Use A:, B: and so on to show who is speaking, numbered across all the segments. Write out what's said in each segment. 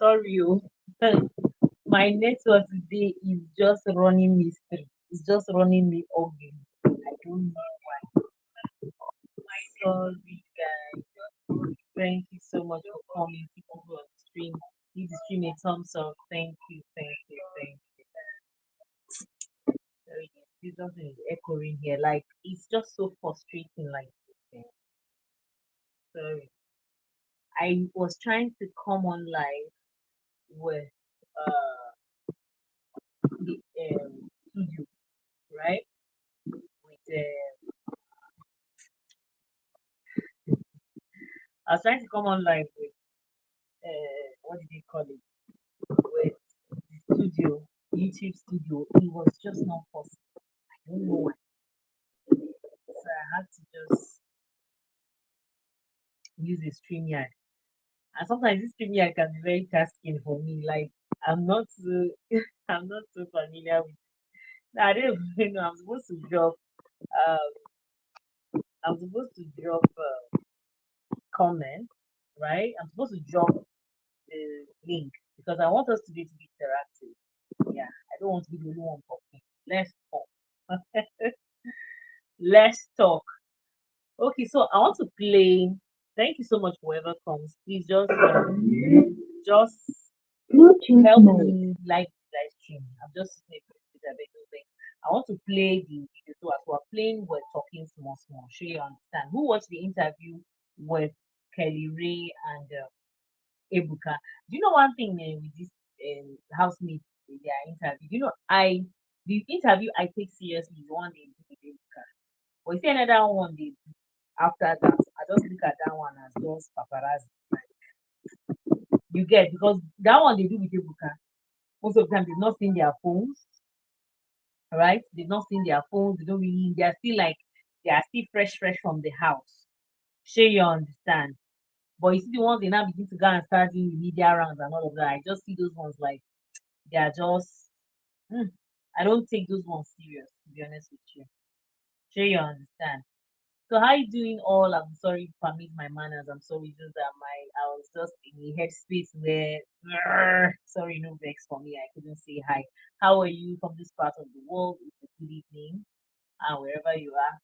A: Sorry, you. My network today is just running me straight. It's just running me ugly. I don't know why. Sorry, guys. Thank you so much for coming. People who are on the stream, give the stream a thumbs up. Thank you, thank you, thank you. Sorry, this something is echoing here. Like it's just so frustrating. Like sorry, I was trying to come on live with the studio, right? With I was trying to come on live with what did they call it? With studio, YouTube studio. It was just not possible. I don't know why. So I had to just use a StreamYard. And sometimes this StreamYard can be very tasking for me. Like I'm not so I'm not so familiar with I don't even know I'm supposed to drop um I'm supposed to drop comment, right? I'm supposed to drop the link because I want us today to be interactive. Yeah, I don't want to be the only one talking. Let's talk. Let's talk. Okay, so I want to play. Thank you so much, whoever comes. Please just
B: Bluetooth
A: help
B: mode.
A: me like the live stream. I'm just sitting there thing. I want to play the video. So as we're playing, we're talking small, small. Sure you understand. Who watched the interview with Kellyrae and Ebuka? Do you know one thing with this housemate, their interview? You know, the interview I take seriously is the one they do with Ebuka. But you see another one they do after that. I just look at that one as just paparazzi. You get because that one they do with Ebuka. Most of the time they've not seen their phones, right? They've not seen their phones. They don't really. They are still like they are still fresh from the house. Sure, you understand. But you see the ones they now begin to go and start doing the media rounds and all of that. I just see those ones like they are just. Hmm, I don't take those ones serious, to be honest with you. Sure, you understand. So how you doing all? I'm sorry, permit my manners. I'm sorry, just that I was just in a headspace where sorry, no vex for me. I couldn't say hi. How are you from this part of the world? It's a good evening. Wherever you are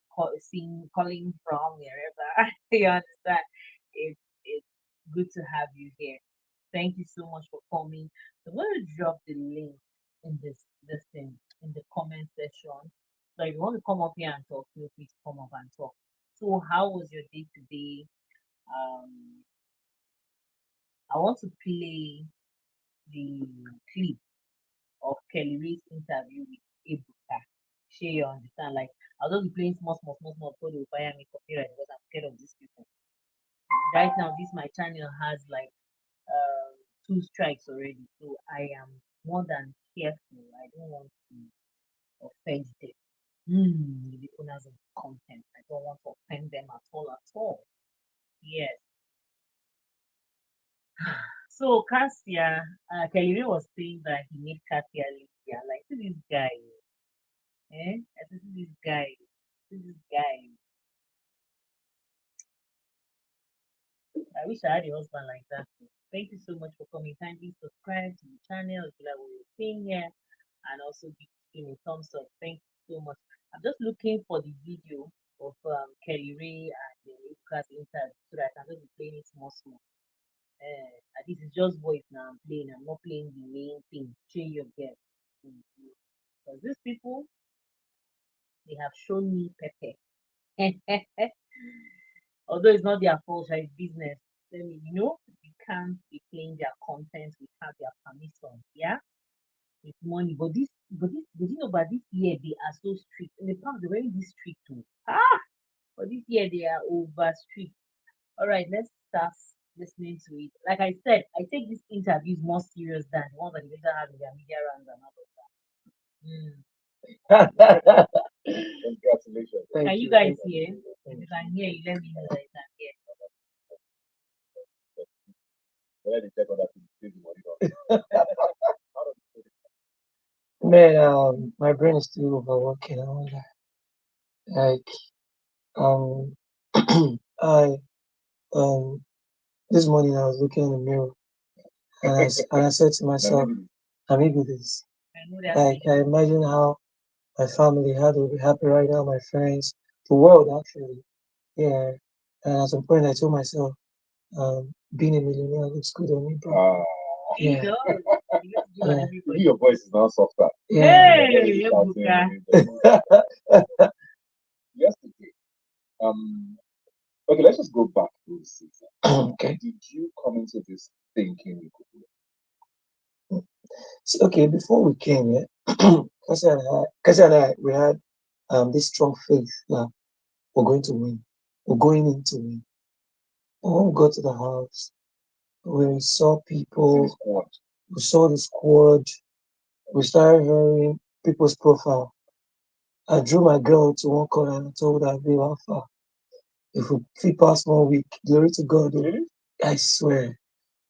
A: calling from, wherever you understand. It's good to have you here. Thank you so much for coming. I'm going to drop the link in this thing in the comment section. So if you want to come up here and talk, feel free to come up and talk. So how was your day today? Um, I want to play the clip of Kellyrae's interview with Ebuka. Sure you understand? Like I'll just be playing small before they will fire me copyright because I'm scared of these people. Right now, this my channel has like two strikes already, so I am more than careful. I don't want to offend them. The owners of content. I don't want to offend them at all, at all. Yes. So Cassia, Kelly was saying that he made Cassia Lydia. Like, see this guy, eh? I said, see this guy, see this guy. I wish I had a husband like that. Thank you so much for coming. Kindly subscribe to the channel if you like what you're seeing here, and also give me a thumbs up. Thank you so much. I'm just looking for the video of Kellyrae and the Ebuka's interview so that I can just be playing it small. This is just voice now. I'm playing. I'm not playing the main thing. Share your guest. Because these people, they have shown me Pepe. Although it's not their fault, it's business. Let me, we can't be playing their content without their permission. Yeah, it's money. But you know, but this year they are so strict. In the past, they weren't this strict too. But this year they are over strict. All right, let's start listening to it. Like I said, I take these interviews more serious than the ones that they later have in their media rounds and all of that. Mm.
C: Congratulations.
A: Can you guys hear? If you can hear, you let me know that you can hear.
C: Whether they check on that thing, money
B: Man, my brain is still overworking and all that. Like, um, I, this morning I was looking in the mirror and I said to
C: Now
B: myself,
C: maybe
B: and maybe this.
A: I know that
B: Like I
A: feeling.
B: imagine how my family, how they'll be happy right now, my friends, the world actually. Yeah. And at some point I told myself, being a millionaire looks good on me, bro.
C: ah,
A: It
B: Yeah,
A: does. It looks good on
B: yeah,
C: maybe
A: everybody.
C: your voice is now softer.
B: yeah.
C: You're not really
A: Hey, Ebuka.
C: shouting. Yesterday, um, okay, let's just go back to the season.
B: Okay.
C: Did you come into this thinking you could
B: So, okay, before we came here, Kasi and I, we had this strong faith that we're going to win. We're going in to win. And when we got to the house, we saw
C: see the
B: people,
C: squad?
B: we saw the squad, we started hearing people's profile. I drew my girl to one corner and I told her, babe, how far? If we fit past 1 week, glory to God, oh,
C: Really?
B: I swear.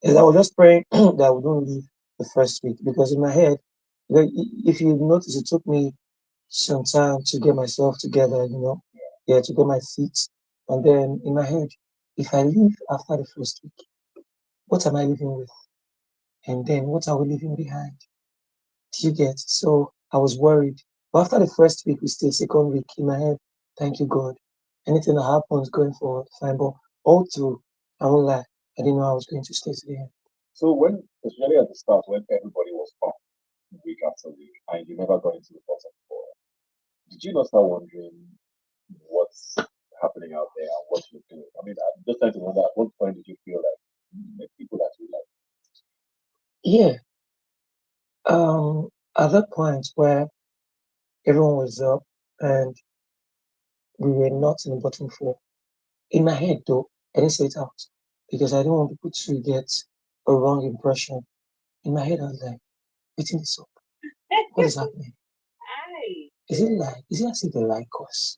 B: And I was just praying that we don't leave the first week because in my head, like, if you notice, it took me some time to get myself together, yeah, to get my feet. And then in my head, if I leave after the first week, what am I living with? And then what are we leaving behind? Do you get? So I was worried. But after the first week, we stayed. Second week, in my head, thank you, God. Anything that happens going forward, fine. But all through, I won't lie, I didn't know I was going to stay to the end.
C: So when, especially at the start, when everybody was up week after week, and you never got into the bottom four, did you not start wondering what's happening out there and what you're doing? I mean, I'm just trying to wonder at what point did you feel like the people that you like?
B: Yeah. At that point where everyone was up and we were not in the bottom four, in my head though, I didn't say it out because I didn't want people to get a wrong impression. In my head, I was like, waiting this up. What is happening?
A: Hi.
B: Is it as if they like us?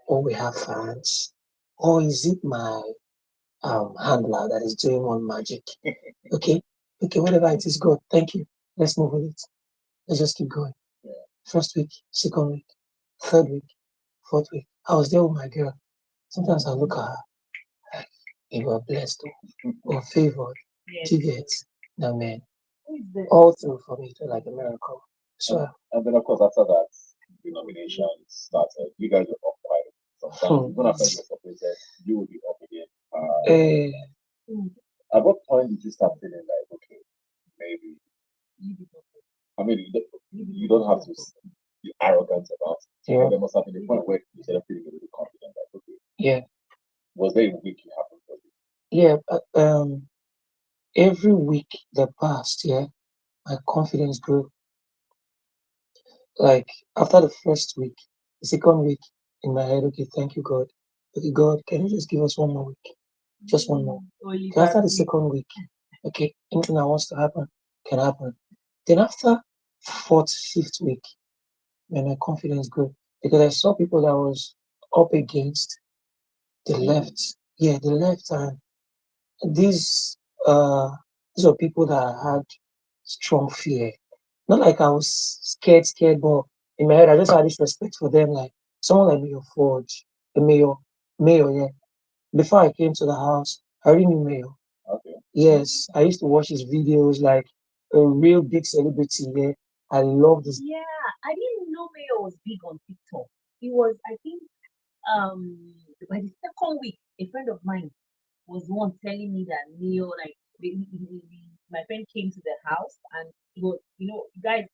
B: Or we have fans? Or is it my handler that is doing one magic? Okay, okay, whatever it is, God, thank you. Let's move with it. Let's just keep going.
C: Yeah.
B: First week, second week, third week, fourth week. I was there with my girl. Sometimes I look at her, like, you were blessed or favored.
A: Yes.
B: Do you get that man?
A: Who is this?
B: All through for me, it was like a miracle.
C: And,
B: So,
C: and then, of course, after that, the nominations started. You guys were up quite sometimes. Even after you were separated, you would be up again.
B: eh,
A: Hmm.
C: At what point did you start feeling like, okay, maybe,
A: You be careful.
C: I mean,
A: You be
C: you don't have to
A: careful.
C: be arrogant about it,
B: yeah,
C: but there must have been a point where you started feeling a little confident, like, okay,
B: yeah,
C: was there a week you happened for you?
B: yeah. Every week that passed, yeah, my confidence grew. Like after the first week, the second week, in my head, okay, thank you, God. Okay, God, can you just give us one more week? Just one more. Okay,
A: Oliver
B: after the
A: Twist.
B: second week, okay, anything that wants to happen can happen. Then after fourth, fifth week, when my confidence grew, because I saw people that was up against the left. Yeah, the left, and these uh these are people that had strong fear. Not like I was scared, but in my head I just had this respect for them, like someone like Mayor Forge, the mayor, yeah. Before I came to the house, I already knew Mayor.
C: Okay.
B: Yes, I used to watch his videos like a real big celebrity, yeah. I love this.
A: Yeah, I didn't know Mayo was big on TikTok. It was, I think, by the second week, a friend of mine was the one telling me that Mayo, like, my friend came to the house and he was, guys,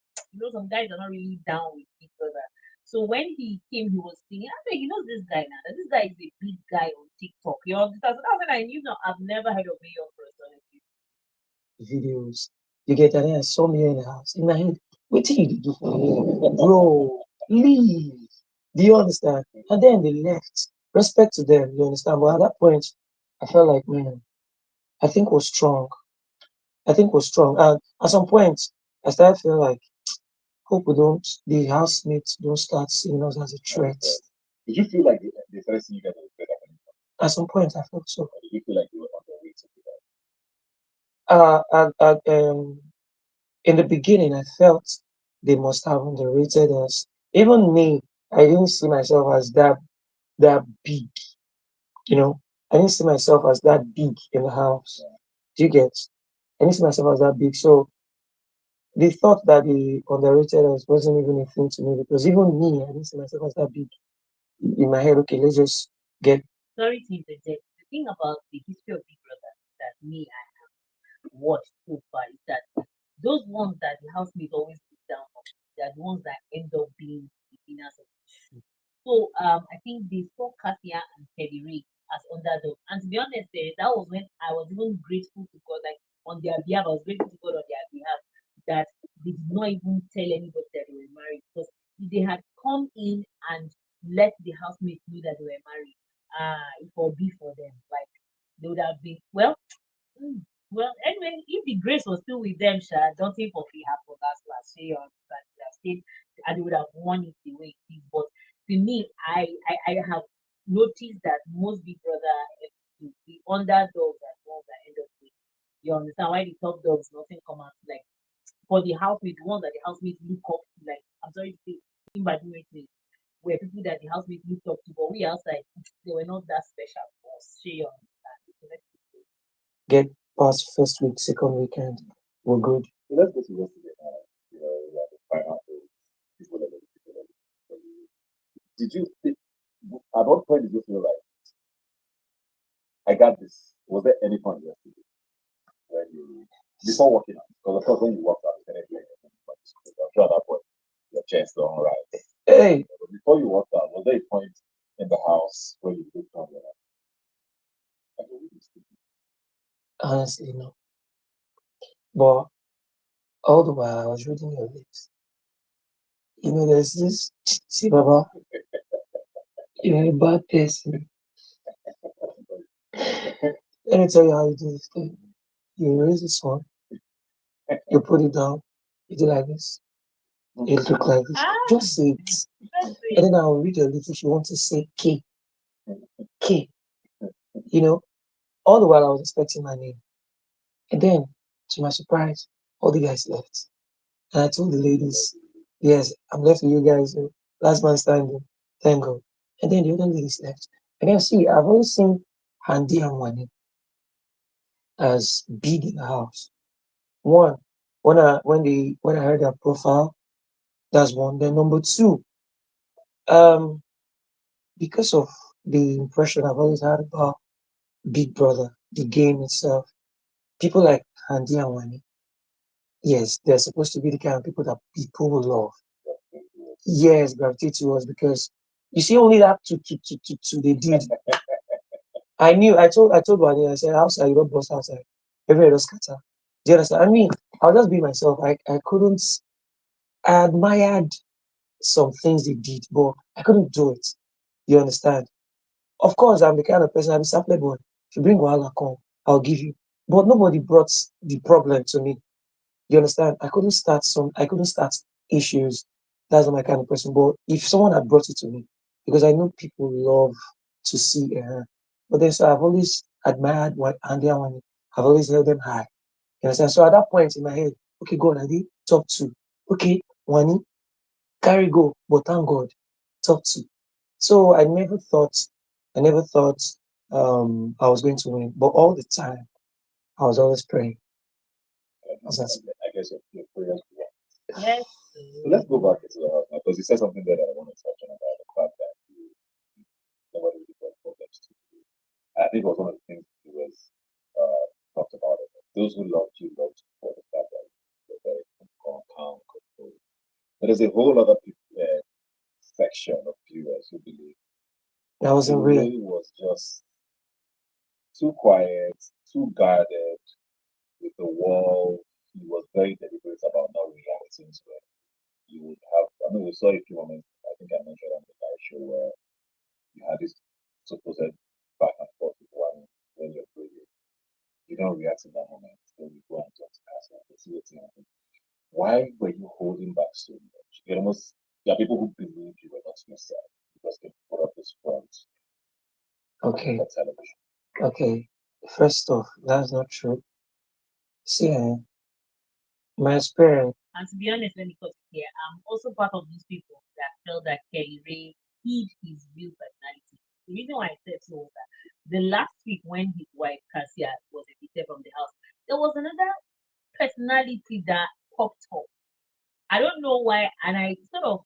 A: some guys are not really down with each other. So when he came, he was thinking, I think he knows this guy now. That this guy is a big guy on TikTok. You understand? So that's when I knew. No, I've never heard of Mayo personally.
B: Videos. You get that? I saw me in the house. In my head, what did you do for me? Bro, leave. Do you understand? And then they left. Respect to them, you understand? But at that point, I felt like, man, I think we're strong. I think we're strong. And at some point, I started feeling like, hope we don't, the housemates don't start seeing us as a threat.
C: Did you feel like they started seeing you guys as better?
B: At some point, I felt so.
C: Or did you feel like you were on your way to do that?
B: Uh, uh, uh, um, in the beginning, I felt they must have underrated us. Even me, I didn't see myself as that big. You know, I didn't see myself as that big in the house. Do you get? I didn't see myself as that big. So the thought that they underrated us wasn't even a thing to me because even me, I didn't see myself as that big. In my head, okay, let's just get.
A: Sorry to interject. The thing about the history of Big Brother that me I watched so far is that those ones that the housemates always put down on, they're the ones that end up being the winners of the show. So I think they saw Katia and Kellyrae as underdogs. And to be honest, that was when I was even grateful to God, like on their behalf, I was grateful to God on their behalf that they did not even tell anybody that they were married. Because if they had come in and let the housemates know that they were married, it will be for them. Like they would have been well. Mm. Well, anyway, if the grace was still with them, Sha, don't think of it happened last year that they have stayed and they would have won it the way it is. But to me, I have noticed that most Big Brother episodes, the underdogs are the ones that end up with. You understand why the top dogs nothing come out like for the housemates, the ones that the housemates look up to, like I'm sorry to say, invalidated were people that the housemates looked up to, but we outside they were not that special for us. Share you understand. So let's
B: Get past first week, second weekend, we're good.
C: So let's go to yesterday now. We have the final people that people that did you think at what point did you feel like I got this? Was there any point yesterday when you before walking out? Because of course when you walked out, you started playing I'm sure at that point your chest don't rise.
B: Hey,
C: But before you walked out, was there a point in the house where you looked on and like, "Oh, this is
B: honestly, no. But all the while, I was reading your lips. There's this, see, Baba, you're a bad person. Let me tell you how you do this thing. You raise this one, you put it down, you do like this, you look like this.
A: ah,
B: Just say it.
A: let's
B: And
A: see.
B: then I'll read your lips if you want to say K, K. You know, all the while I was expecting my name. And then, to my surprise, all the guys left. And I told the ladies, yes, I'm left with you guys. Last man standing. Thank God. And then the other ladies left. And then see, I've always seen Handy and Wani as big in the house. One, when I heard their profile, that's one. Then number two, um, because of the impression I've always had about Big Brother, the game itself, people like Handy and Wani, yes, they're supposed to be the kind of people that people will love. Yes, gravitate towards because you see only that to they did. I told Wani, I said outside you don't bust outside. Everywhere just scatter. Do you understand? I mean, I'll just be myself. I couldn't I admired some things they did, but I couldn't do it. You understand? Of course, I'm the kind of person I'm a sample boy. If you bring Wahala come, I'll give you. But nobody brought the problem to me. You understand? I couldn't start issues. That's not my kind of person. But if someone had brought it to me, because I know people love to see but then so I've always admired what Andy and Wani. I've always held them high. You understand? So at that point in my head, okay, God, I did top two. Okay, Wani, carry go, but thank God, top two. So I never thought I was going to win. But all the time I was always praying. That's
C: I guess your prayers were.
A: Let's
C: So let's go
A: see.
C: back into the house now because you said something there that I want to touch on about the fact that nobody really got problems to do. I think it was one of the things he was talked about it. Those who loved you loved you for the fact that you're very calm, controlled. But there's a whole other section of viewers who believe
B: that wasn't real.
C: Kelly was just too quiet, too guarded with the wall. He was very deliberate about not reacting to it. You would have, I mean, we saw a few moments, I think I mentioned on the live show where you had this supposed back and forth with one when you're breathing. You don't react in that moment. Then you go and talk to Castle and see what's happening. Why were you holding back so much? There are people who believe you were not yourself because they put up this front
B: Okay,
C: for television.
B: okay. First off, that's not true. See, my experience.
A: And to be honest, when it comes here, I'm also part of those people that felt that Kelly Ray hid his real personality. The reason why I said so was that the last week when his wife Cassia was evicted from the house, there was another personality that popped up. I don't know why, and I sort of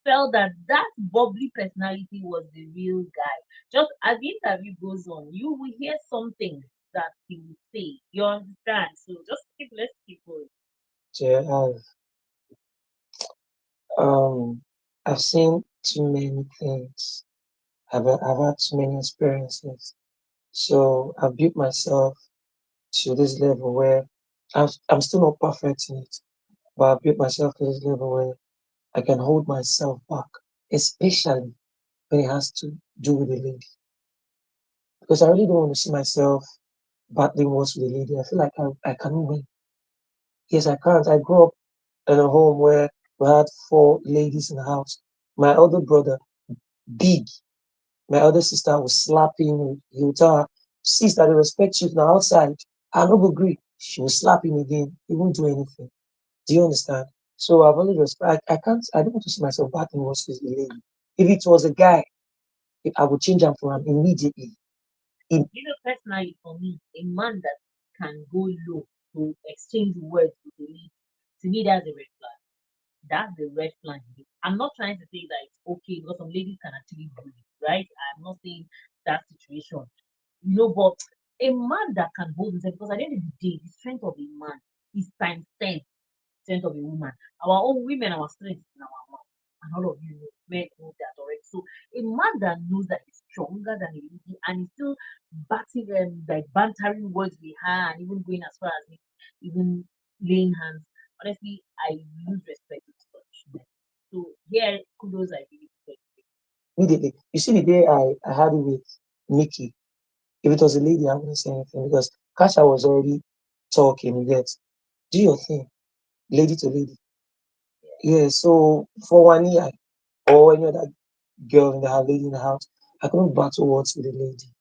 A: felt that that bubbly personality was the real guy. Just as the interview goes on, you will hear something that he will say. You understand? So just let's keep going.
B: Yeah, um, I've seen too many things. I've had too many experiences. So I've built myself to this level where I'm still not perfect in it, but I've built myself to this level where I can hold myself back, especially when it has to do with a lady. Because I really don't want to see myself battling words with a lady. I feel like I cannot win. Yes, I can't. I grew up in a home where we had four ladies in the house. My older brother, big. My elder sister was slapping. He would tell her, sister, they respect you now outside. I don't agree. She was slapping again. He won't do anything. Do you understand? So I've only respect. I can't. I don't want to see myself battling words with a lady. If it was a guy, I would change him for him immediately. In
A: You know, personally, for me, a man that can go low to exchange words with a lady, to me, that's a red flag. That's the red flag. I'm not trying to say that it's okay because some ladies can actually do it, right? I'm not saying that situation, but a man that can hold himself, because at the end of the day, the strength of a man is times 10 strength of a woman. Our own women, our strength is in our mouth. And all of you know, men know that already. So a man that knows that he's stronger than a lady and he's still batting like bantering words with her and even going as far as even laying hands. Honestly, I lose respect to such men. So here, kudos I give it to them.
B: immediately, you see the day I had it with Nikki. If it was a lady, I wouldn't say anything because Kasha was already talking. You get, do your thing, lady to lady. Yeah. So for 1 year or any other girl in the house, lady in the house, I couldn't battle words with a lady.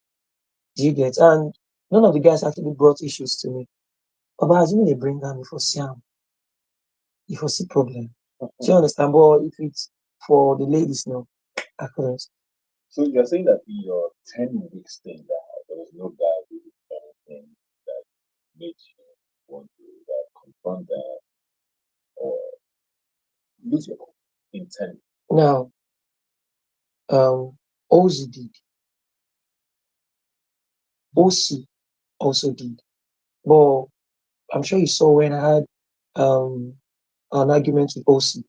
B: Do you get? And none of the guys actually brought issues to me. But assuming they bring them, if for Siam, if for see problem. Do you understand? But if it's for the ladies, no, I couldn't.
C: So you're saying that in your 10 weeks stay in the house, there was no guy who did anything that made you want to confront them or lose your cool in 10 weeks.
B: Now, Ozzy did, OC also did. But I'm sure you saw when I had um an argument with OC.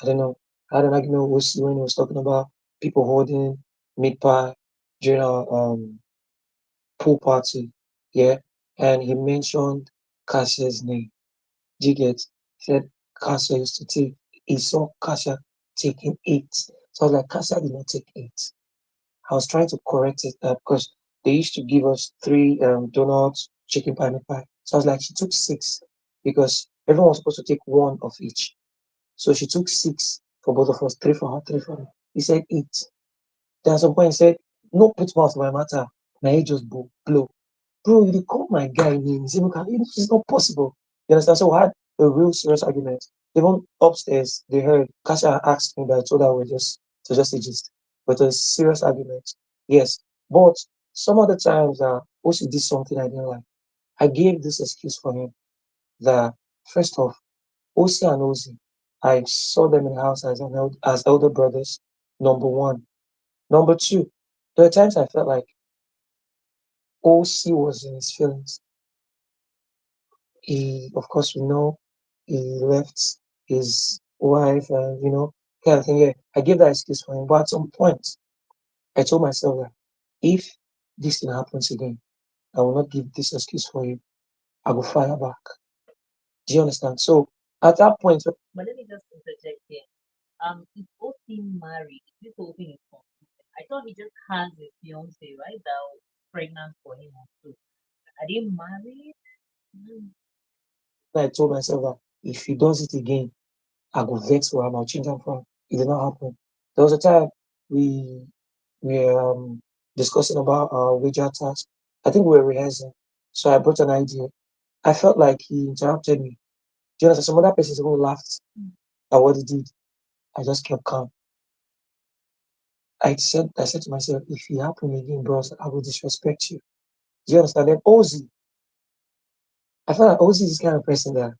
B: I don't know. I had an argument with OC when he was talking about people holding meat pie during our pool party. Yeah. And he mentioned Cassia's name. Do you get? He said Cassia used to take, he saw Cassia taking eight. So I was like, Cassia did not take eight. I was trying to correct it because they used to give us three donuts, chicken pie, meat pie. So I was like, she took six because everyone was supposed to take one of each. So she took six for both of us, three for her, three for me. He said eight. Then at some point he said, no put mouth for my matter. My head just blow. Bro, you dey call my guy names. Ebuka, it's not possible. You understand? So we had a real serious argument. Even upstairs, they heard Kasha asked me, but I told her we to just a gist. But it was a serious argument. Yes. But some other times also did something I didn't like. I gave this excuse for him that first off, OC and OZ, I saw them in the house as elder brothers, number one. Number two, there were times I felt like OC was in his feelings. He, of course, we know he left his wife and, kind of thing. Yeah, I gave that excuse for him. But at some point, I told myself that if this thing happens again, I will not give this excuse for you. I will fire back. Do you understand? So at that point,
A: But let me just interject here. Is OC married? This whole thing is confusing. I thought he just has a fiance, right? That was pregnant for him also. Are they married? Mm.
B: I told myself that if he does it again, I go vex for him. I'll change him from. It did not happen. There was a time we we were discussing about our wager task. I think we were rehearsing. So I brought an idea. I felt like he interrupted me. Do you understand? Some other person who laughed at what he did. I just kept calm. I said to myself, if it happen again, bros, I will disrespect you. Do you understand? Then Ozzy, I feel like Ozzy is this kind of person that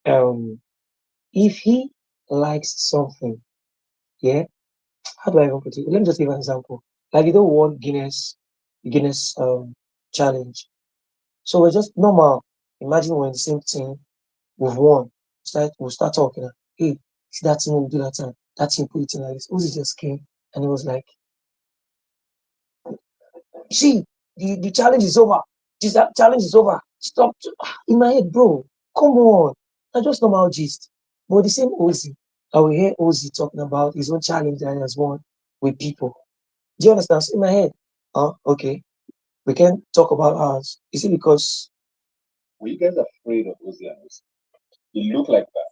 B: um if he likes something, yeah, how do I even put it? Let me just give an example. Like you don't want Guinness challenge. So we're just normal. Imagine we're in the same team, we've won. We'll start talking. Hey, see that team will do that time. That team put it in like this. Uzi just came and he was like, see, the challenge is over. This challenge is over. Stop. In my head, bro, come on. That's just normal gist. But the same Ozzy, I will hear Ozzy talking about his own challenge that he has won with people. Do you understand? So in my head, okay, we can talk about ours. Is it because
C: Were you guys afraid of Uzi and Uzi? You look like that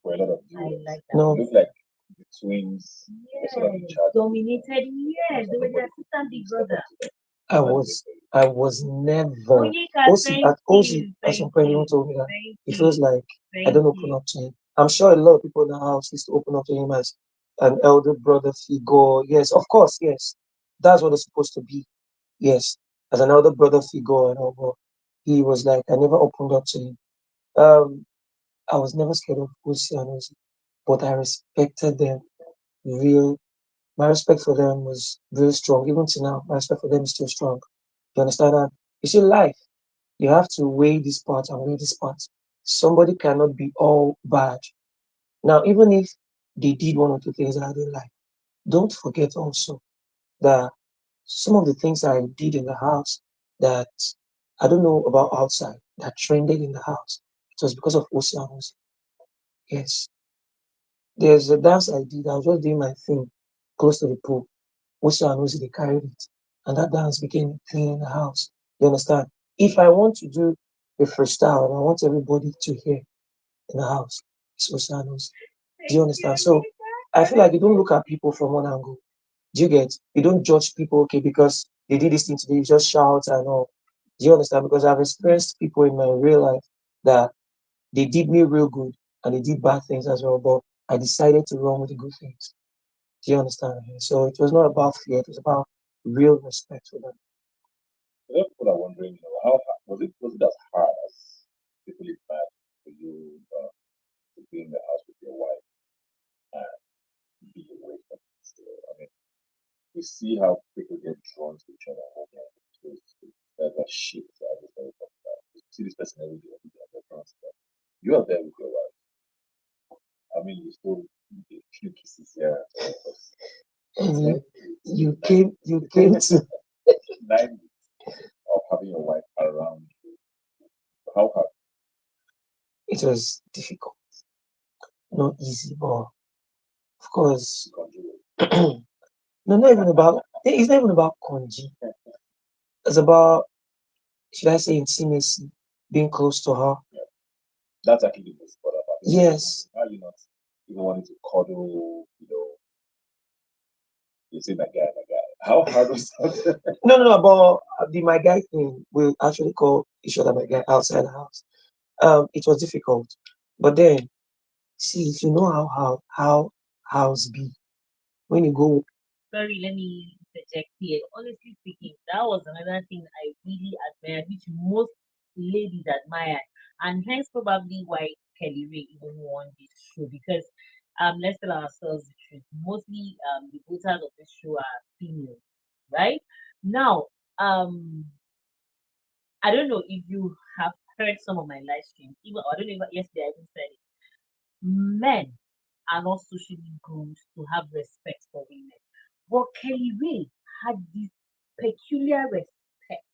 C: for a lot of
A: I
C: viewers.
A: like that.
B: no,
C: You look like the twins were sort of in
A: Yes,
C: charge of the
A: dominated. Yes, they were the
C: somebody
A: assistant
C: who
A: big
C: step up
A: brother.
C: to them?
B: I
C: How did they
B: was
C: play?
B: I was never
A: Onyeka,
B: Osi
A: thank
B: at Osi
A: you,
B: at some
A: thank
B: point even
A: you,
B: told me that
A: thank
B: he feels
A: you,
B: like I
A: thank
B: don't open
A: you.
B: up to him. I'm sure a lot of people in the house used to open up to him as an elder brother figure. Yes, of course, yes. That's what it's supposed to be. Yes. As an elder brother figure and all, but he was like I never opened up to him. Um I was never scared of Osi and Osi, but I respected them real my respect for them was real strong. Even till now, my respect for them is still strong. You understand that? You see, life, you have to weigh this part and weigh this part. Somebody cannot be all bad. Now, even if they did one or two things that I didn't like, don't forget also that some of the things I did in the house that I don't know about outside that trended in the house. It was because of Oceanos. Yes. There's a dance I did. I was just doing my thing close to the pool. Oceanos, they carried it. And that dance became a thing in the house. You understand? If I want to do a freestyle and I want everybody to hear in the house, it's Oceanos. Do you
A: Thank you,
B: understand? So
A: Onyeka.
B: I feel like you don't look at people from one angle. Do you get? You don't judge people, okay, because they did this thing today, you just shout and all. Do you understand? Because I've experienced people in my real life that they did me real good and they did bad things as well, but I decided to run with the good things. Do you understand? So it was not about fear, it was about real respect for them.
C: A lot of people are wondering, how hard, was it as hard as people imagine for you to be in the house with your wife and be away from it? So, I mean, we see how people get drawn to each other when they're close to that shit that I was very talking about. You see this person every day, they're drawn to them. You are there with your wife. I mean, you still a few kisses here and there, but
B: And
C: 10 minutes,
B: you
C: nine,
B: came to
C: 9 minutes of having your wife around you. How hard
B: it was difficult, not easy, but of course
C: to conjure it?
B: no, not even about it's not even about conji. It's about should I say intimacy, being close to her.
C: Yeah, that's actually the most important part. People say,
B: Yes.
C: how you not even wanting to cuddle, you say my guy. How hard was that?
B: No, but the my guy thing we actually call each other my guy outside the house. It was difficult. But then see if you know how house be when you go
A: Sorry, let me interject here. Honestly speaking, that was another thing I really admired, which most ladies admire, and hence probably why Kellyrae even won this show because let's tell ourselves the truth. Mostly the voters of this show are female, right? Now, um I don't know if you have heard some of my live streams, even I don't know if yesterday I even said it. Men are not socially groomed to have respect for women. But Kelly Ray had this peculiar respect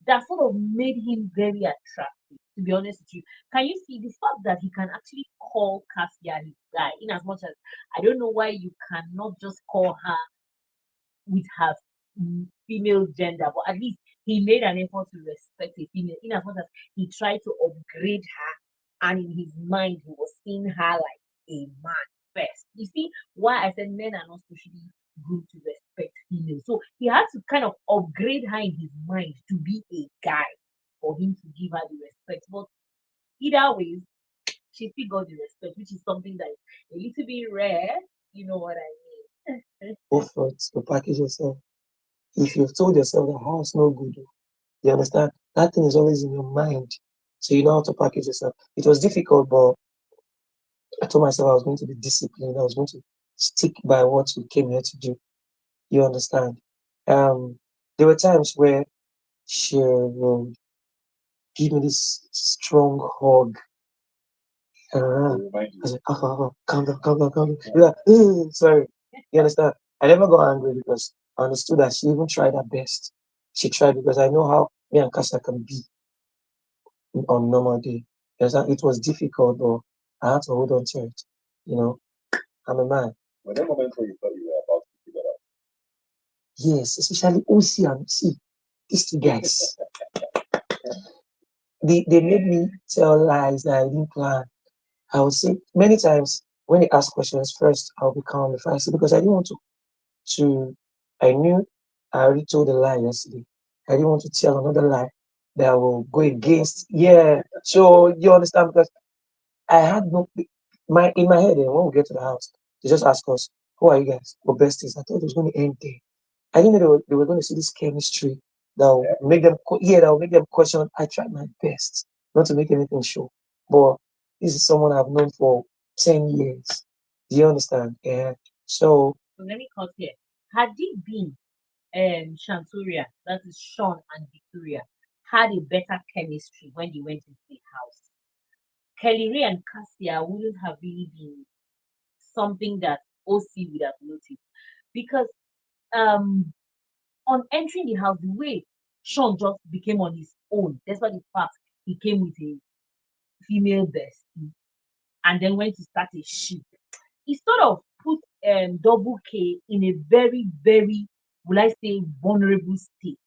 A: that sort of made him very attractive, to be honest with you. Can you see the fact that he can actually call Cassia his guy, in as much as I don't know why you cannot just call her with her female gender, but at least he made an effort to respect a female, in as much as he tried to upgrade her, and in his mind he was seeing her like a man first. You see why I said men are not socially good to respect females. So he had to kind of upgrade her in his mind to be a guy for him to give her the respect. But either way, she still got the respect, which is something that is a little bit rare. You know what I mean?
B: effort to package yourself. If you've told yourself the house no good, you understand? That thing is always in your mind. So you know how to package yourself. It was difficult, but I told myself I was going to be disciplined. I was going to stick by what we came here to do. You understand? Um, there were times where she will give me this strong hug.
C: To
B: Uh,
C: remind
B: I
C: you.
B: said, calm down, calm down, calm down. You're like, sorry. You understand? I never got angry because I understood that she even tried her best. She tried because I know how me and Kasa can be on normal day. You understand? It was difficult, but I had to hold on to it. You know, I'm a man.
C: Were there moments where you thought you were about to figure it
B: Yes, especially OC and C. These two guys. They made me tell lies that I didn't plan. I would say many times when they ask questions, first I'll be calm if I say because I didn't want to I knew I already told a lie yesterday. I didn't want to tell another lie that will go against yeah. So you understand because I had no my in my head when we get to the house, they just ask us, who are you guys? We're besties. I thought it was going to end there. I didn't know they were going to see this chemistry that will
C: out?
B: make them, yeah, that will make them question. I tried my best not to make anything show, but this is someone I've known for 10 years. Do you understand? Yeah. So,
A: So let me cut here. Had it been Shantoria, that is Sean and Victoria, had a better chemistry when they went into the house, Kellyrae and Cassia wouldn't have really been something that OC would have noticed. Because um on entering the house, the way Sean just became on his own, despite the fact he came with a female bestie and then went to start a ship, it sort of put Double K in a very, very, will I say, vulnerable state,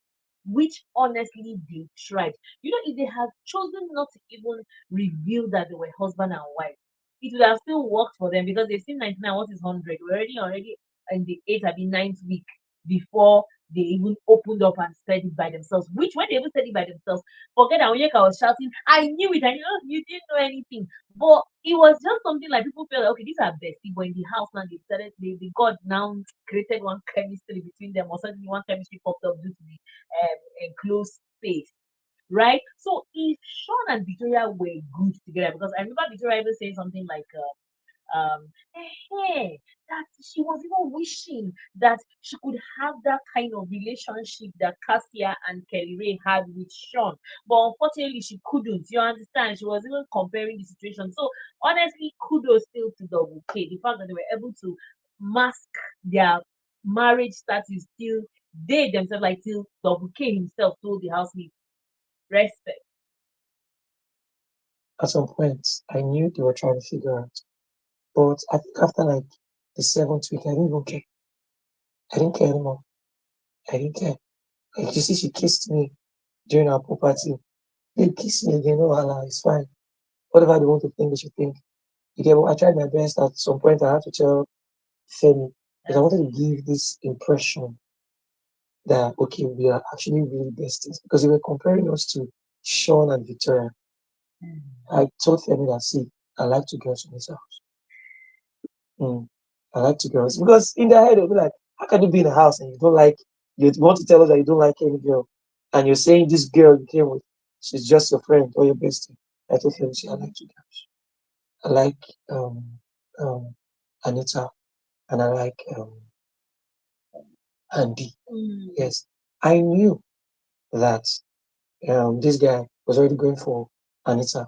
A: which honestly they tried. You know, if they had chosen not to even reveal that they were husband and wife, it would have still worked for them because they've seen 99, what is 100? We're already in the eighth, I mean, ninth week before they even opened up and said it by themselves. Which, when they even said it by themselves, forget that Onyeka was shouting, I knew it, I knew you didn't know anything. But it was just something like people felt like, okay, these are besties, but in the house now they started, they got now created one chemistry between them, or suddenly one chemistry popped up due to the enclosed space, right? So if Sean and Victoria were good together, because I remember Victoria even saying something like, hey, that she was even wishing that she could have that kind of relationship that Cassia and Kellyrae had with Sean, but unfortunately she couldn't. You understand? She was even comparing the situation. So honestly, kudos still to Double K. The fact that they were able to mask their marriage status till they themselves, like till Double K himself told the housemate, respect.
B: at some point, I knew they were trying to figure out. But I think after like the seventh week, I didn't even care. I didn't care anymore. I didn't care. Like you see, she kissed me during our pool party. They kiss me again. No, Allah, it's fine. Whatever they want to think, they should think. Again, I tried my best. At some point, I had to tell Femi because I
A: That's
B: wanted to give this impression that okay, we are actually really besties because they were comparing us to Sean and Victoria. I told Femi that see, I like two girls from this house. Mm, I like two girls because in their head they'll be like, how can you be in a house and you don't like you want to tell us that you don't like any girl and you're saying this girl you came with, she's just your friend or your bestie. I told Femi, see, I like two girls. I like um um Anita and I like Andy.
A: mm,
B: Yes, I knew that this guy was already going for Anita,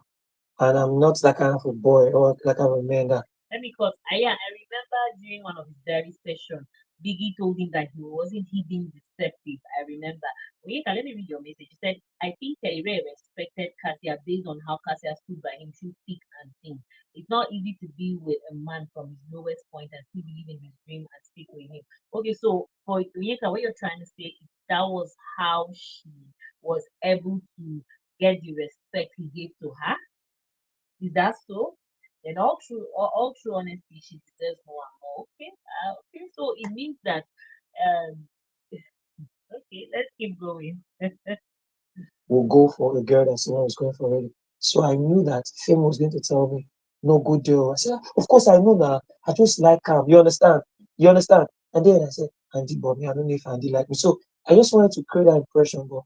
B: and I'm not that kind of a boy or that kind of a man that
A: let me cut. Yeah, I remember during one of his diary sessions, Biggie told him that he wasn't he being deceptive. I remember. Wait, let me read your message. He said, I think Kellyrae respected Cassia based on how Cassia stood by him through thick and thin. It's not easy to be with a man from his lowest point and still believe in his dream and speak with him. Okay, so for Oyeka, what you're trying to say is that was how she was able to get the respect he gave to her. Is that so? Then all true honesty, she deserves more and more. Okay, okay. So it means that, um, okay, let's keep going.
B: will go for a girl that someone was going for already. So I knew that Fame was going to tell me, no good deal. I said, of course I know now. I just like him. You understand? You understand? And then I said, Andy, but me, I don't know if Andy like me. So I just wanted to create that impression, but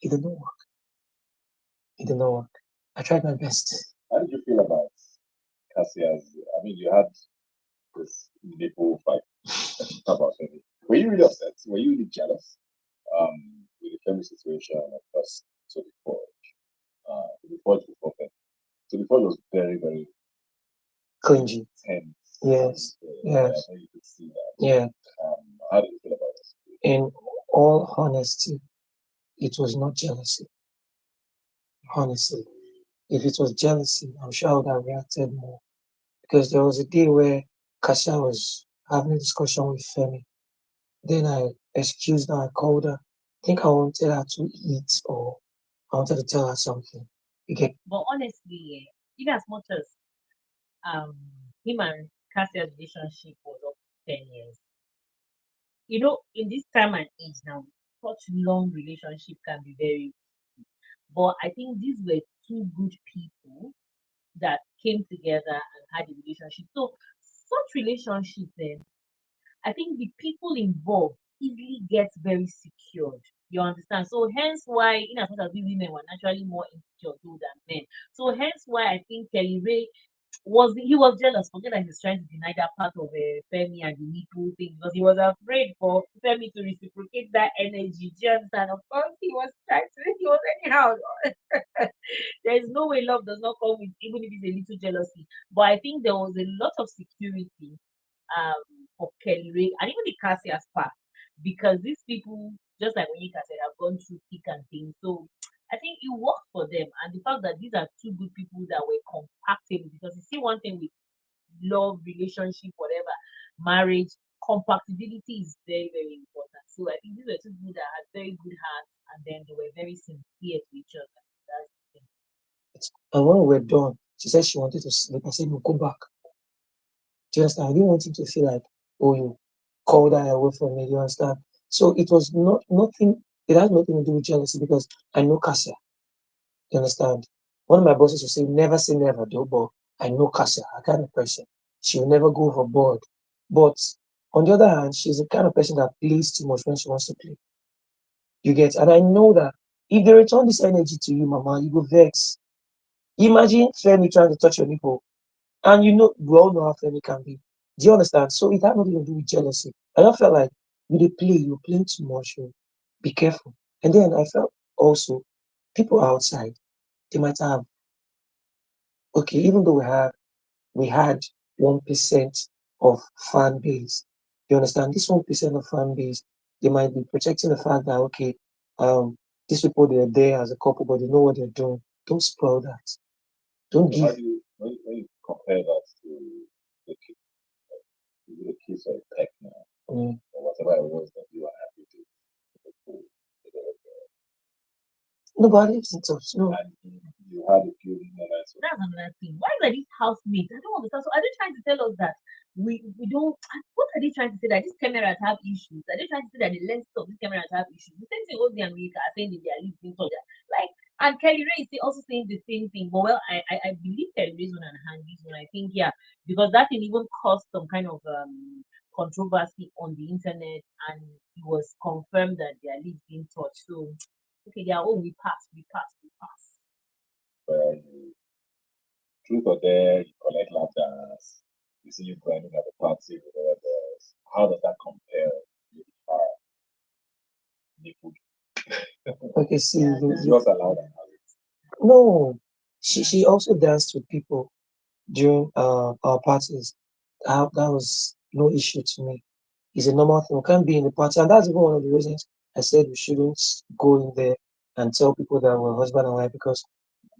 B: it didn't work. It did not work. I tried my best.
C: How did you feel about Cassia's? I mean, you had this nipple fight about Femi. Were you really upset? Were you really jealous? With the Femi situation, of course, to the forge before Femi. So the forge was very, very
B: Clingy.
C: tense.
B: Yes.
C: I
B: Yes.
C: know you could see that.
B: Yeah.
C: How did you feel about this?
B: In all honesty, it was not jealousy. Honestly, if it was jealousy, I'm sure I would have reacted more. Because there was a day where Kasia was having a discussion with Femi. Then I excused her, I called her. I think I wanted her to eat or I wanted to tell her something. You get
A: But honestly, in as much as um him and Cassia's relationship was up to 10 years, in this time and age now, such long relationship can be very. But I think these were two good people that came together and had a relationship. So such relationships, then I think the people involved easily get very secured. You understand? So hence why, in as much as we women were naturally more insecure too than men. So hence why I think Kelly Ray was jealous. Forget that he's trying to deny that part of Femi and the nipple thing because he was afraid for Femi to reciprocate that energy. Do you understand? Of course, he was trying to. He was anyhow. There is no way love does not come with even if it's a little jealousy. But I think there was a lot of security for Kellyrae and even the Cassius part because these people, just like Monica said, have gone through thick and thin. So I think it worked for them, and the fact that these are two good people that were compatible. Because you see, one thing with love, relationship, whatever, marriage, compatibility is very, very important. So I think these were two people that had very good hearts, and then they were very sincere to each other. That's the thing.
B: it. And when we were done, she said she wanted to sleep. I said, no, go back. Do you understand? I didn't want him to feel like, oh, you called her away from me. You understand? So it was not nothing, it has nothing to do with jealousy because I know Cassia. You understand? One of my bosses will say never, though, but I know Cassia, a kind of person. She will never go overboard. But on the other hand, she's the kind of person that plays too much when she wants to play. You get, and I know that if they return this energy to you, Mama, you go vex. Imagine Femi trying to touch your nipple, and we all know how Femi can be. Do you understand? So it had nothing to do with jealousy. I just felt like you're playing too much. Oh. Be careful. And then I felt also people outside, they might have, okay, even though we had 1% of fan base. You understand? This 1% of fan base, they might be protecting the fact that okay, these people they're there as a couple, but they know what they're doing. Don't spoil that. Don't
C: So how
B: give.
C: do you when you compare that to the the kiss or peck now
B: Mm,
C: or whatever it was that you are happy to do,
B: nobody lives in touch. No,
C: and you had a feeling and I so
A: That's another thing. Why are these housemates? I don't understand. So are they trying to tell us that we don't? What are they trying to say that these cameras have issues? Are they trying to say that the lenses of these cameras have issues? The same thing Ozzy and America are saying that they are living soldier. Like, and Kelly Ray is also saying the same thing. But well, I believe Kelly Ray's one and Handy's one. I think yeah, because that thing even caused some kind of controversy on the internet, and it was confirmed that they are living touch. So okay, they are oh we pass.
C: where you truth or dare, you collect ladders, you see you grinding at the party with other girls. How does that compare with nipple?
B: okay. See,
A: Yeah,
C: It's
A: that's
C: just allowed and have it.
B: no. She
A: that's
B: also danced with people during our parties. That was no issue to me. It's a normal thing. We can't be in the party, and that's even one of the reasons I said we shouldn't go in there and tell people that we're husband and wife because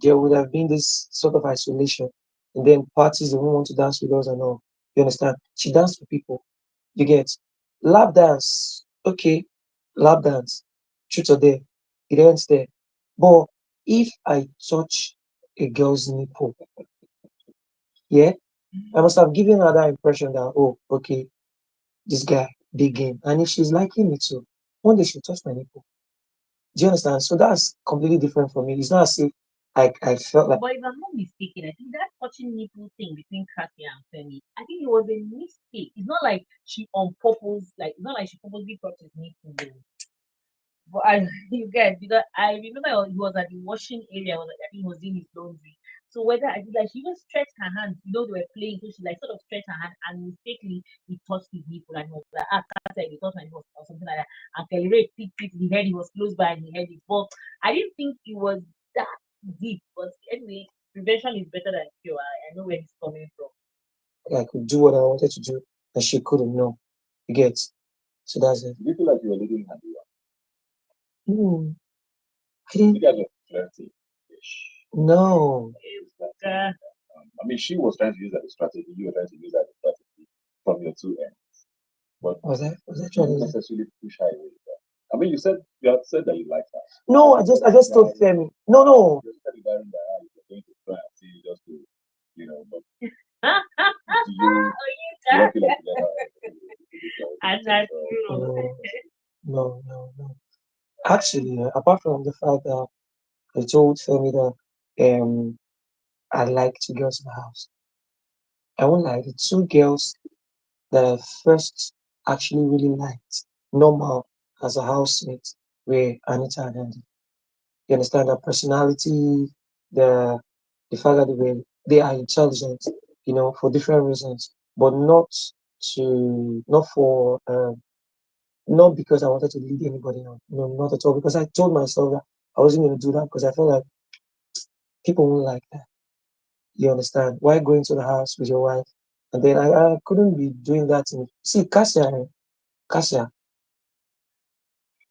B: there would have been this sort of isolation, and then parties they won't want to dance with us and all. You understand? She danced with people. You get lap dance, okay, lap dance, truth or dare, it ends there. But if I touch a girl's nipple, yeah, I must have given her that impression that oh, okay, this guy, big game. And if she's liking me too, one day she'll touch my nipple. Do you understand? So that's completely different from me. It's not as if I felt like
A: But if I'm not mistaken, I think that touching nipple thing between Kathy and Femi, I think it was a mistake. It's not like she on purpose, like it's not like she purposely touched his nipple. Though. But I, you get, because I remember he was at the washing area. I think he was doing his laundry. So whether I did, like, she even stretched her hand. They were playing, so she like sort of stretched her hand and mistakenly he touched his nipple and he was like, ah, can't say he touched my nipple or something like that. And Kellyrae picked it. He heard he was close by and he heard it. But I didn't think it was that deep. But anyway, prevention is better than cure. I know where he's coming from.
B: I could do what I wanted to do, and she couldn't know. You get? So that's it.
C: Do you feel like you were leading her?
B: Hmm. I
C: You
B: didn't.
C: guys were flirting.
B: No.
A: Ebuka.
C: I mean, she was trying to use that as a strategy. You were trying to use that as a strategy from your two ends. But
B: Was I
C: you
B: trying to
C: didn't
B: do?
C: necessarily push her away. I mean, you had said that you liked her.
B: No, I just told Femi. No, no.
C: You said that you were going to try and see just to, but do you don't feel like you let her
A: And that's true.
B: No, no, no, no. Actually, apart from the fact that I told Femi that I like two girls in the house, I won't lie. The two girls that I first actually really liked, normal as a housemate, were Anita and Andy. You understand their personality, the the fact that they are intelligent, for different reasons, but not for not because I wanted to lead anybody on. No, not at all. Because I told myself that I wasn't going to do that because I felt like people won't like that. You understand? Why go into the house with your wife? And then I couldn't be doing that. See, Cassia,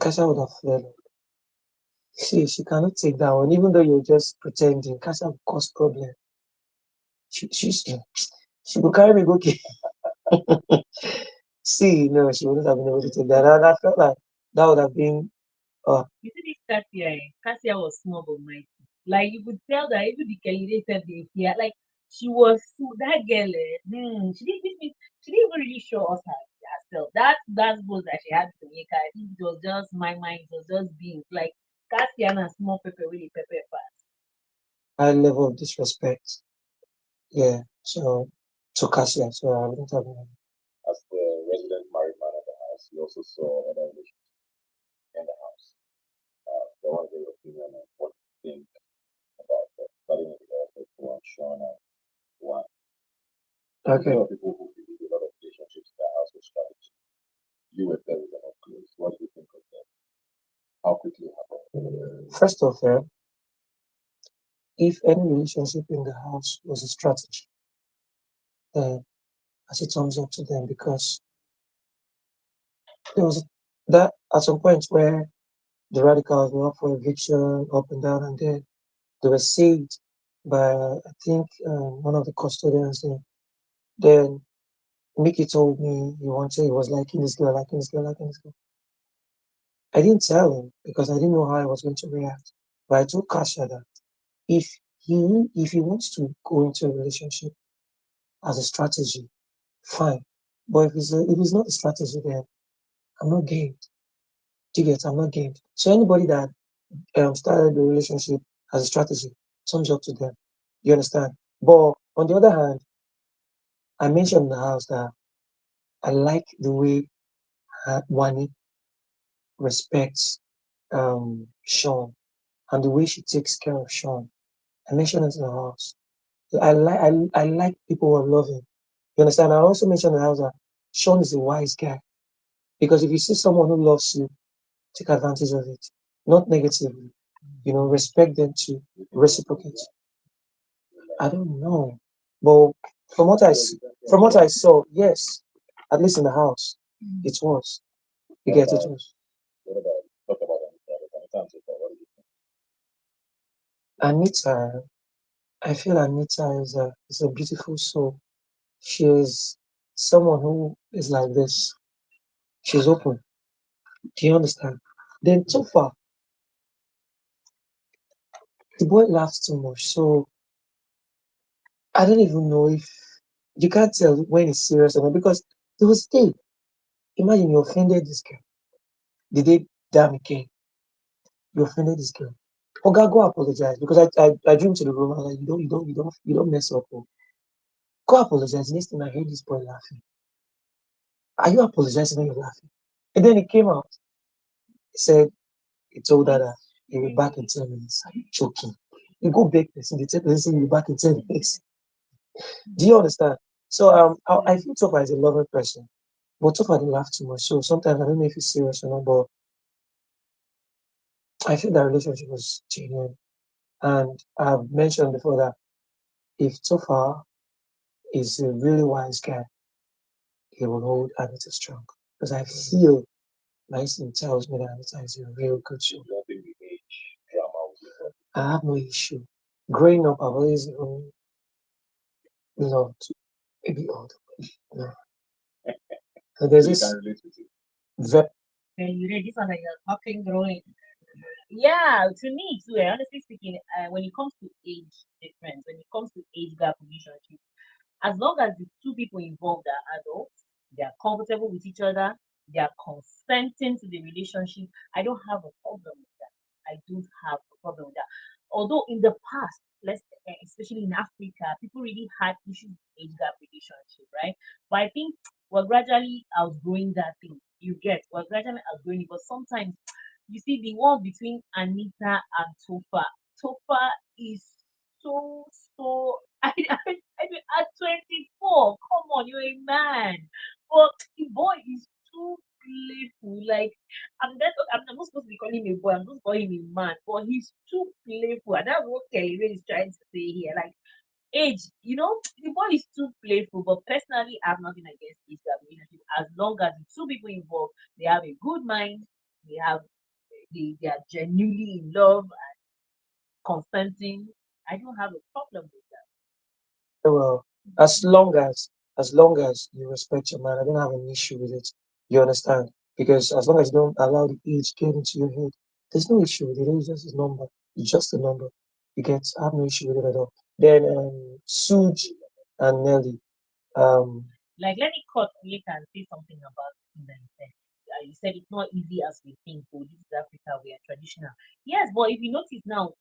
B: Cassia would have fled. She cannot take that one, even though you're just pretending. Cassia will cause problem. She will carry me go. See, no, she wouldn't have been able to take that. And I felt like that would have been uh
A: You see this Cassia, Cassia was small but mighty. Like you could tell that even the Kellyrae said they fear. Like she was that girl. She didn't even really show us herself. That was that she had to make her. I think it was just my mind. It was just being like Cassia and a small pepper really pepper fast.
B: high level of disrespect. Yeah. So to Cassia, so I wouldn't have been.
C: as the resident married man of the house, you also saw other relations in the house. I want to get your opinion on what you think about that. Starting with one, Sean, and one. There's a
B: Okay.
C: lot of people who believe a lot of relationships in the house with strategy. You were there with them up close. What do you think of that? How quickly it happened?
B: First off, if any relationship in the house was a strategy, then I say thumbs up to them because there was that at some point where the radicals were up for eviction, up and down, and then they were saved by I think one of the custodians there. Then Mickey told me he was liking this girl, liking this girl, liking this girl. I didn't tell him because I didn't know how I was going to react. But I told Kasha that if if he wants to go into a relationship as a strategy, fine. But if it's not a strategy, then I'm not game. Do you get? I'm not game. So anybody that started the relationship as a strategy, thumbs up to them. You understand? But on the other hand, I mentioned in the house that I like the way Wani respects Sean and the way she takes care of Sean. I mentioned it in the house. I like people who are loving. You understand? I also mentioned in the house that Sean is a wise guy because if you see someone who loves you, take advantage of it, not negatively. Respect them to reciprocate. I don't know, but from what from what I saw, yes, at least in the house, it was. You
C: What
B: get it
C: about
B: was.
C: what about talk about anytime so far? What do you think?
B: Anita, I feel Anita is a beautiful soul. She is someone who is like this. She's open. Do you understand? Then so far, the boy laughs too much. So I don't even know if you can't tell when it's serious or not because there was a day. Imagine you offended this girl. The day damn came, you offended this girl. Oga, go apologize because I drew him to the room. I was like, you don't mess up. Oh. Go apologize. Next thing I heard this boy laughing. Are you apologizing when you're laughing? And then he came out. He said He told her that he'll be back in 10 minutes. Are you joking? You go beg person, the 10 person you'll be back in 10 minutes. Do you understand? So I feel Tofa is a loving person, but Tofa didn't laugh too much. So sometimes I don't know if he's serious or not, but I feel that relationship was genuine. And I've mentioned before that if Tofa is a really wise guy, he will hold Anita strong. Because I feel my instinct tells me that Anita is a real good
C: You
B: show.
C: don't think the age drama will be problem?
B: I have no issue. Growing up, I've always loved maybe old. No. So
C: So
B: there's
C: you can
B: this
C: relate with it.
B: very
A: And you read this one that you're talking growing. Yeah, to me too. Honestly speaking, when it comes to age difference, when it comes to age gap relationship, as long as the two people involved are adults, they are comfortable with each other, they are consenting to the relationship, I don't have a problem with that. I don't have a problem with that. Although in the past, especially in Africa, people really had issues with age gap relationship, right? But I think we're gradually outgrowing that thing. You get, we're gradually outgrowing it. But sometimes you see the one between Anita and Tofa. Tofa is so so at 24, come on, you're a man. But the boy is too playful. Like I'm not supposed to be calling him a boy, I'm supposed to call him a man, but he's too playful. And that's what Kellyrae is trying to say here. Like age, the boy is too playful, but personally I have nothing against age gap relationship as long as the two people involved they have a good mind, they have they are genuinely in love and consenting. I don't have a problem with that.
B: well. As long as you respect your man, I don't have an issue with it. You understand? Because as long as you don't allow the age get into your head, there's no issue with it. It's just a number. It's just a number. You get I have no issue with it at all. Then Suj and Nelly. Um
A: Like, let me cut quick and say something about the that you said. You said it's not easy as we think. Oh, this is Africa. We are traditional. Yes, but if you notice now,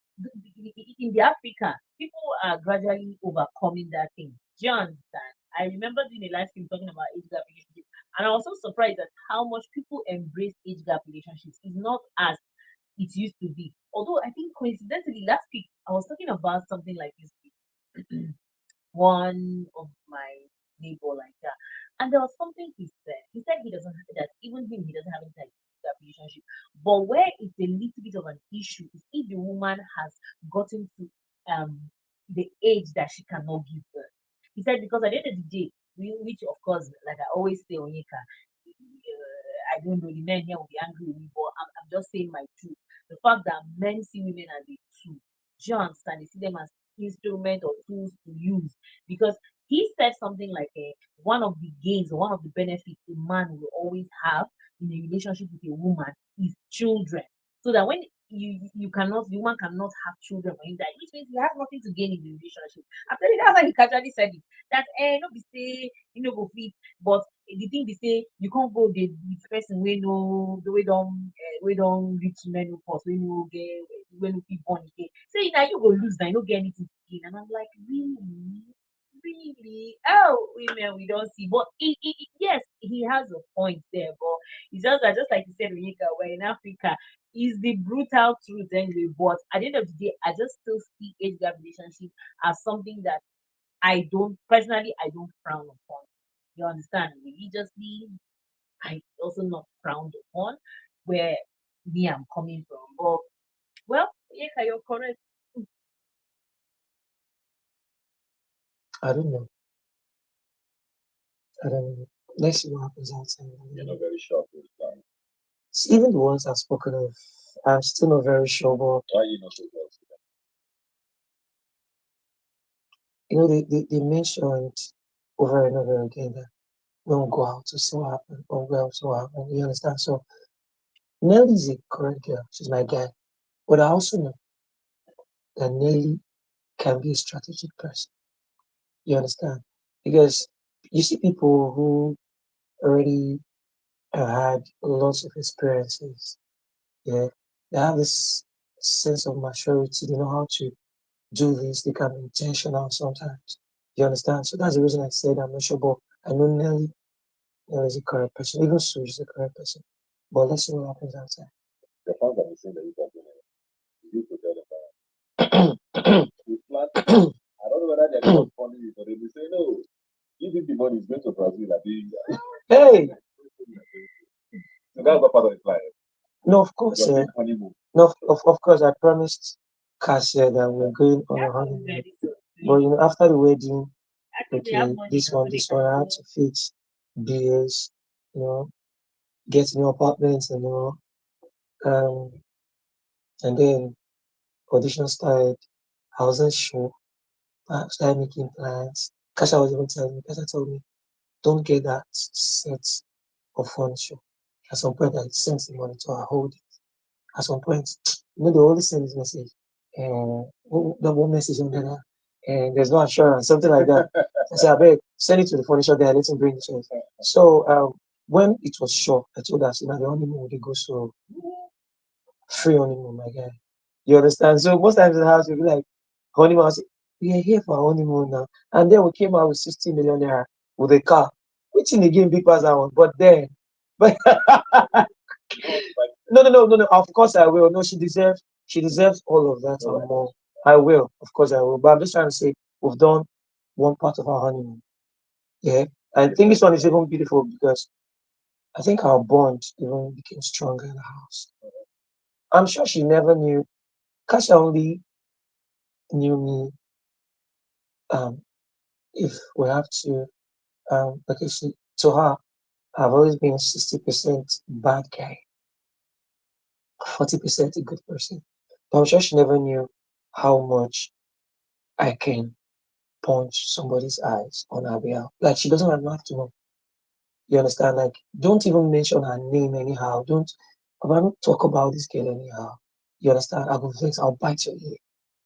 A: in the Africa, people are gradually overcoming that thing. Do you understand? I remember doing a live stream talking about age gap relationships, and I was so surprised at how much people embrace age gap relationships. It's not as it used to be. Although I think coincidentally last week I was talking about something like this. One of my neighbor like that. And there was something he said. He said he doesn't that even him he doesn't have any type of relationship. But where it's a little bit of an issue is if the woman has gotten to the age that she cannot give birth. He said because at the end of the day, which of course, like I always say, Onyeka, I don't know, the men here will be angry with me, but I'm just saying my truth. The fact that men see women as a tool, do you understand? They see them as instrument or tools to use. Because he said something like one of the gains or one of the benefits a man will always have in a relationship with a woman is children. So that when you cannot, the woman cannot have children for him, that which means he has nothing to gain in the relationship. I'm telling you, that's why he casually said it. That no be say you know go fit, but the thing be say you can't go the person we know the way don't reach menopause, we no get we no fit born again. Say now you go lose now, you no get anything to gain. And I'm like, really? Really? Oh, women we don't see. But yes, he has a point there, but it's just that just like you said, Onyeka, we're in Africa, is the brutal truth anyway. But at the end of the day, I just still see age gap relationship as something that I don't frown upon. You understand? Religiously, I also not frowned upon where me I'm coming from. But well, yeah, you're correct.
B: I don't know. I don't know. Let's see what happens outside.
C: You're not very sure of those plans.
B: Even the ones I've spoken of, I'm still not very sure, but
C: Why are you not so close to them?
B: they mentioned over and over again that we don't go out to see what happened, or go out to see what happened. You understand? So Nelly's a correct girl. She's my guy. But I also know that Nelly can be a strategic person. You understand? Because you see people who already had lots of experiences. Yeah, they have this sense of maturity. They know how to do this. They can be intentional sometimes. You understand? So that's the reason I said I'm not sure, but I know Nelly is a correct person. Even Sue is a correct person. But let's see what happens outside.
C: Your fans are saying that you got doing it. You could tell them that we plan. I don't know whether they're the ones funding it, but they will say no. Give him the money, he's going to Brazil. I think.
B: Hey,
C: So that's not part of the plan.
B: no, of course,
C: You're doing honeymoon.
B: no, of course, I promised Cassia that we're going on a
A: That is
B: honeymoon.
A: very so
B: But
A: sweet.
B: after the wedding,
A: I think they have
B: okay,
A: money
B: this
A: now,
B: one,
A: so they
B: this
A: can
B: one, I had
A: go.
B: to fix bills, you know, get new apartments and all. Um, and then audition started. I wasn't sure. I started making plans. Kasha was even telling me, Kasha told me, don't get that set of furniture. At some point, I sent the money to her, hold it. At some point, they always send this message, and the one message on there, and there's no assurance, something like that. I said, I beg, send it to the furniture there, let him bring it to us. So when it was sure, I told her, so now the honeymoon would go so free honeymoon, my guy. You understand? So most times in the house, you'll be like, honeymoon, I say, we are here for our honeymoon now. And then we came out with 60 million naira with a car, which in the game big pass that one. But then, but no. Of course I will. No, she deserves all of that and more. I will, of course I will. But I'm just trying to say we've done one part of our honeymoon. Yeah. I think this one is even beautiful because I think our bond even became stronger in the house. I'm sure she never knew. Kasha only knew me um if we have to okay, to her, I've always been 60% bad guy, 40% a good person. But I'm sure she never knew how much I can punch somebody's eyes on her behalf. Like she doesn't even have to know. You understand? Like don't even mention her name anyhow. Don't talk about this girl anyhow. You understand? I go vex, I'll bite your ear.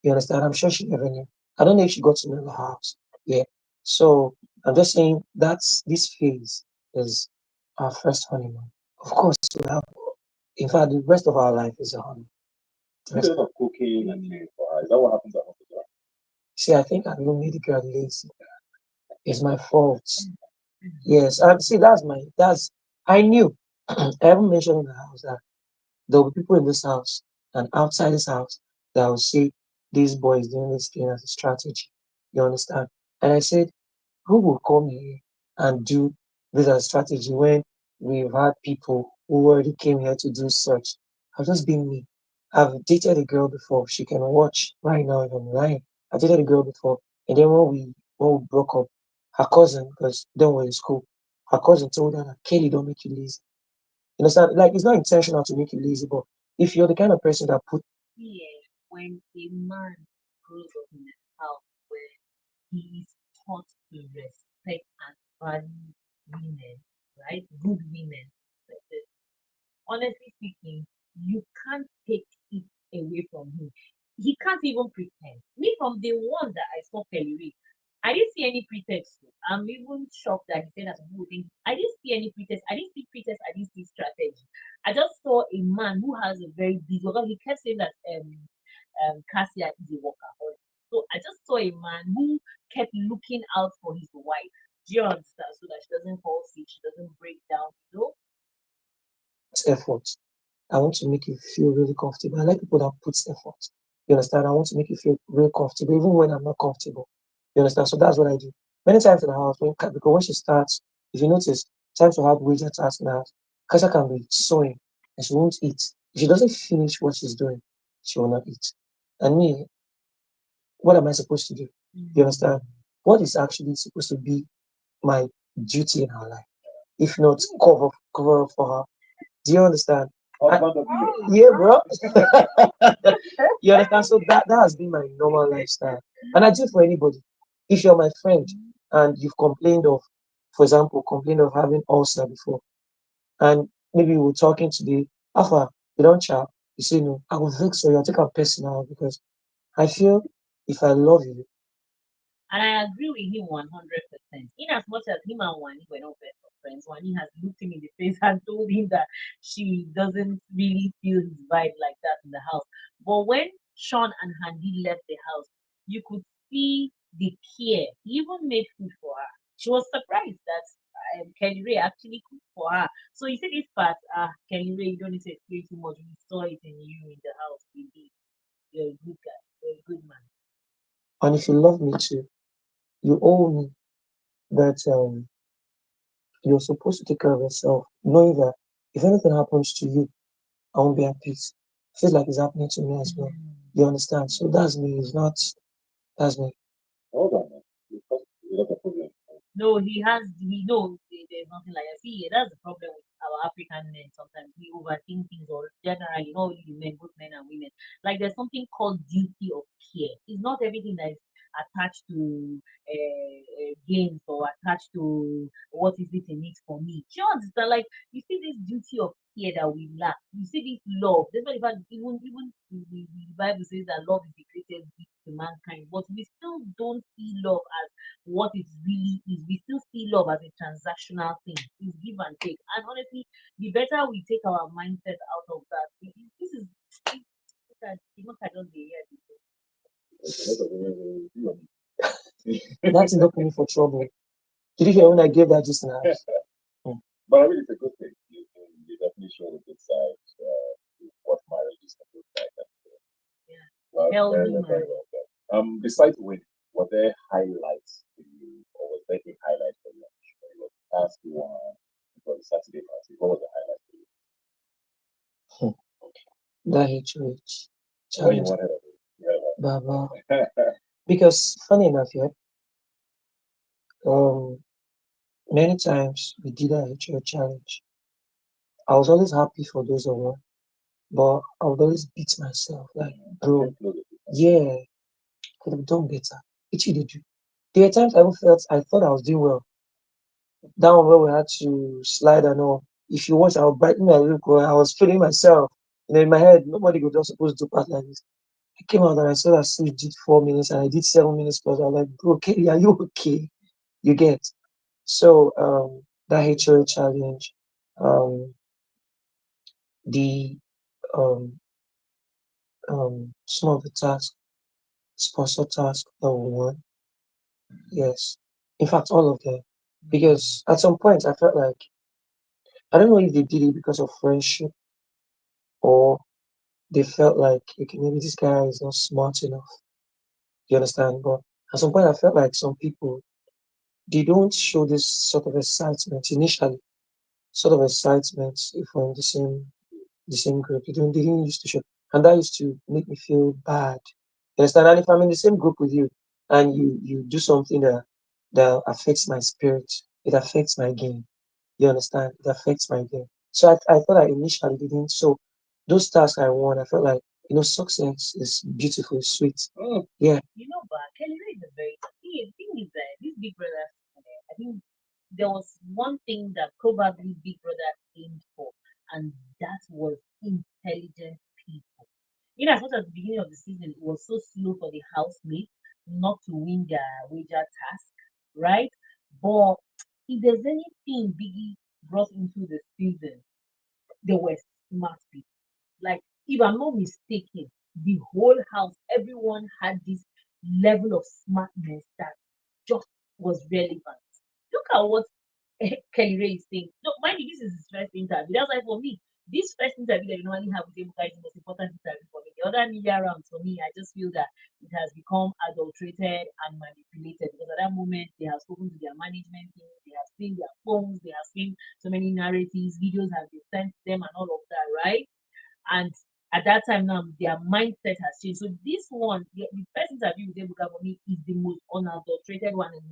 B: You understand? I'm sure she never knew. I don't know if she got to know the house. Yeah. So I'm just saying that's this phase is our first honeymoon. Of course, we have. In fact, the rest of our life is a honeymoon.
C: You do a lot of cooking and cleaning for her. Is that what happens at home as well?
B: See, I think I even made the girl lazy. It's my fault. Yes, and see, that's I knew. I haven't mentioned in the house that there will be people in this house and outside this house that will say this boy is doing this thing as a strategy. You understand? And I said, who will come here and do this as a strategy when we've had people who already came here to do such? I've just been me. I've dated a girl before. She can watch right now if I'm lying. I dated a girl before, and then when we broke up, her cousin, because then we're in school, her cousin told her that Kelly don't make you lazy. You understand? Like it's not intentional to make you lazy, but if you're the kind of person that put
A: Yeah, when a man grows up in a house where he is taught to respect and value women, right? Good women. Like this. Honestly speaking, you can't take it away from him. He can't even pretend. Me, from the one that I saw Kellyrae, I didn't see any pretext. I'm even shocked that he said that people think I didn't see any pretext. I didn't see pretext. I didn't see strategy. I just saw a man who has a very big. Because he kept saying that Cassia is a workaholic. So I just saw a man who kept looking out for his wife. Do you understand? So that she doesn't fall sick, she doesn't break down. You know,
B: effort. I want to make you feel really comfortable. I like people that put effort. You understand? I want to make you feel real comfortable, even when I'm not comfortable. You understand? So that's what I do. Many times in the house, because when she starts, if you notice, times to have wager tasks in the house, Kasha can be sewing and she won't eat. If she doesn't finish what she's doing, she will not eat. And me, what am I supposed to do? You understand? What is actually supposed to be my duty in her life? If not cover up for her. Do you understand?
C: Husband of the year.
B: Yeah, bro. You understand? So that has been my normal lifestyle. And I do it for anybody. If you're my friend and you've complained of, for example, complained of having ulcer before, and maybe we're talking today, after you don't chat, you say no, I will vex for you, I'll take it personal because I feel if I love you,
A: and I agree with him 100%. In as much as him and Wani were not best of friends, Wani has looked him in the face and told him that she doesn't really feel his vibe like that in the house. But when Sean and Handy left the house, you could see the care. He even made food for her. She was surprised that Kelly Ray actually cooked for her. So you see this part, Kellyrae, you don't need to explain too much. We saw it in you in the house. We did. You're a good guy. You're a good man.
B: And if you love me too, you owe me that you're supposed to take care of yourself, knowing that if anything happens to you, I won't be at peace. Feels like it's happening to me as well.
A: Mm.
B: You understand? So that's me. It's not that's me.
C: Hold on, man. You caused a lot of problems.
A: No, he has. He knows there's nothing like that. See, that's the problem with our African men. Sometimes we overthink things, or generally, not only the men, both men and women. Like there's something called duty of care. It's not everything that is attached to gains or attached to what is it in it for me. Do you understand? Like you see this duty of care that we lack. You see this love. That's why the fact even the Bible says that love is the greatest gift to mankind, but we still don't see love as what it really is. We still see love as a transactional thing. It's give and take. And honestly, the better we take our mindset out of that, this is look at just the year before.
C: There's a lot of women who do
B: That's enough for me for trouble. Did you hear when I gave that just now? Hmm.
C: But I mean, it's a good thing. You definitely show the good side, what marriage is a good side.
A: Yeah.
C: Well,
A: Healthy
C: very
A: man.
C: well done. Besides winning, were there highlights for you, or was there a highlight for you? It was past one, it was Saturday party. What was the highlight for
B: Hmm. That HOH
C: you? When you
B: challenge,
C: wanted it, yeah.
B: Baba.
C: Like,
B: Because funny enough, yeah, um, many times we did that HOH challenge. I was always happy for those who won, but I would always beat myself. Like,
C: I
B: bro,
C: came close.
B: yeah, could have done better. Which you did do. There were times I even felt I thought I was doing well. That one where we had to slide and all. If you watch, I was biting my lip. I was feeling myself. In my head, nobody was just supposed to do part like this. I came out and I saw that Steve did 4 minutes and I did 7 minutes plus. I was like, bro, Kelly, are you okay? You get. So that HOA challenge, um, the um, some of the tasks, sponsor tasks that we won, yes. In fact, all of them. Because at some point I felt like I don't know if they did it because of friendship or they felt like okay, maybe this guy is not smart enough. You understand? But at some point I felt like some people they don't show this sort of excitement initially, sort of excitement if we're in the same group. They didn't used to show, and that used to make me feel bad. You understand? And if I'm in the same group with you and you do something that affects my spirit, it affects my game. You understand? It affects my game. So I thought I initially didn't. So those tasks I won, I felt like success is beautiful, it's sweet. Yeah.
A: You know, but Kellyrae is a very see, the thing is that this Big Brother, I think there was one thing that probably Big Brother aimed for, and that was intelligent people. In as much as the beginning of the season, it was so slow for the housemates not to win their wager task, right? But if there's anything Biggie brought into the season, there were smart people. Like, if I'm not mistaken, the whole house, everyone had this level of smartness that just was relevant. Look at what Kellyrae is saying. No, mind you, this is his first interview. That's why for me, this first interview that you normally have with Ebuka is the most important interview for me. The other media rounds for me, I just feel that it has become adulterated and manipulated because at that moment they have spoken to their management team, they have seen their phones, they have seen so many narratives, videos have been sent to them and all of that, right? And at that time now, their mindset has changed. So this one, the first interview with Ebuka for me is the most unadulterated one in